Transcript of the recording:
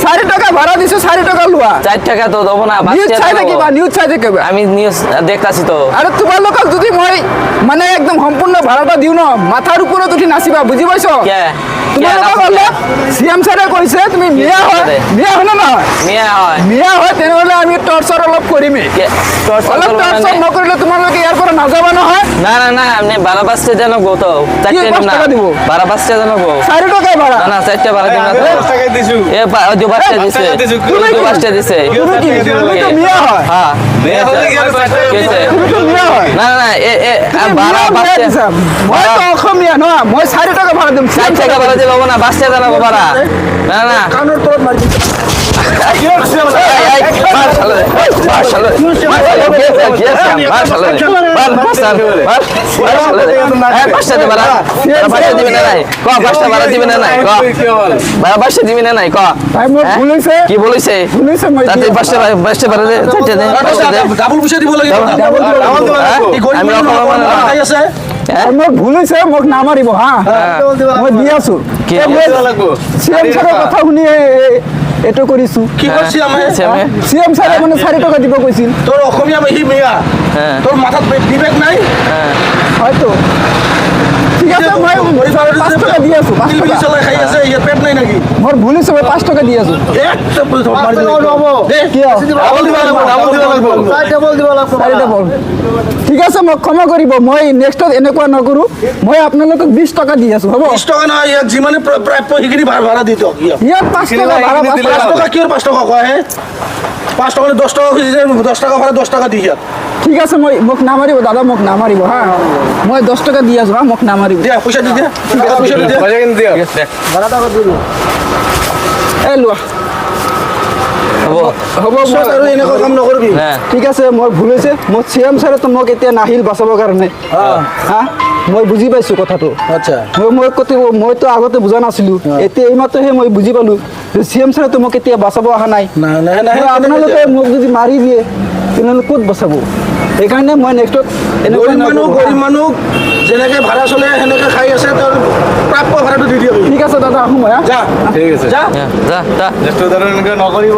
4 টাকা ভাড়া দিছো 4 টাকা লওয়া 4 টাকা তো দেবো না নিউজ চাই দেখিবা নিউজ চাই দেখিবা আমি নিউজ দেখতাছি তো আরে তোমার লোক যদি মই মানে একদম সম্পূর্ণ ভাড়াটা দিও না মাথার উপরে উঠি নাচিবা বুঝি পাইছো কে তোমার লোক বললে সিএম স্যারে কইছে তুমি মিয়া হয় না না মিয়া হয় তেনেহলে আমি টর্চার অলপ করিমে অলপ টর্চার নকরিলে তোমার লোক ইয়ার পরে না যাবা না হয় না না না আপনি 12 জানো গো তো 4 টাকা দিব 12 জানো গো 4 টাকায় ভাড়া না না 4 টাকা ভাড়া দিন না 10 টাকা দিছু এ যে বাচ্চা দিছে তুমি বাচ্চা দিছে তুমি তো মিয়া হয় হ্যাঁ মেয়ে হলে কি আর 5 টাকা কেছে তুমি তো মিয়া হয় না না এ 12 বাচ্চা মই তো অসমীয়া ন মই 4 টাকা ভাড়া দিম 4 টাকা ভাড়া দিব না বাচ্চা জানো ভাড়া না না কানোর তোর মারি কি বলেছে ডাবল পয়সা দিব লাগে মোক ভুল হৈছে মোক নামাৰিব হা মই দি আছো চিএম ছাৰৰ কথা শুনি এইটো কৰিছো কি করছি আমি চিএম ছাৰে মানে 4 টাকা দিব কৈছিল তোর অসমীয়া মাহি মেয়া তোর মাথাত বিবেক নাই হয়তো ঠিক আছে মই 5 টাকা দি আছো 5 টাকা চলাই খাই আছে ইয়া পেট নাই নাকি মোৰ ভুল হৈছে মই 5 টাকা দি আছো একটা পুলিশ মারি দে কিয় ডাবল দিব লাগবো চাৰিটা বল ঠিক আছে মোক ক্ষমা কৰিব মই নেক্সটত এনেকুৱা নকৰো মই আপোনালোকক 20 টাকা দি আছো হ'ব 20 টাকা না ইয়া জিমানে প্রাপ্য হিখিনি ভাড়া দিত ইয়াত 5 টাকা ভাড়া 5 টাকা কি 5 টাকা কয় হে 5 টাকা 10 টাকা খুঁজিছে 10 টাকা ভাড়া 10 টাকা দি ইয়াত ঠিক আছে মই মোক নামাৰিব দাদা মোক নামাৰিব হা মই 10 টাকা দি আছো হা মোক নামাৰিব দে পয়সা দি দে পয়সা দি দে এ লোৱা হ'ব আৰু এনেকুৱা কাম নকৰবি ঠিক আছে মোৰ ভুল হৈছে মোৰ চিএম ছাৰে তো মোক এতিয়া নাহিল বাচাবৰ কাৰণে হা মই বুজি পাইছো কথাটো আচ্ছা মইতো আগতে বুজা নাছিলো এতিয়া এইমাত্ৰহে মই বুজি পালো যে চিএম ছাৰে তো মোক এতিয়া বাচাব অহা নাই আপোনালোকে মোক যদি মাৰি দিয়ে তেনেহ'লে ক'ত বচাব সেইকাৰণে মই নেক্সটত গরিব মানুহ যেনেকে ভাড়া চলে সেনেকে খাই আছে তোর প্রাপ্য ভাড়াটো দি দিবি ঠিক আছে দাদা আহোঁ মই যা ঠিক আছে যা যা নেক্সট উদাহরণ নকৰিব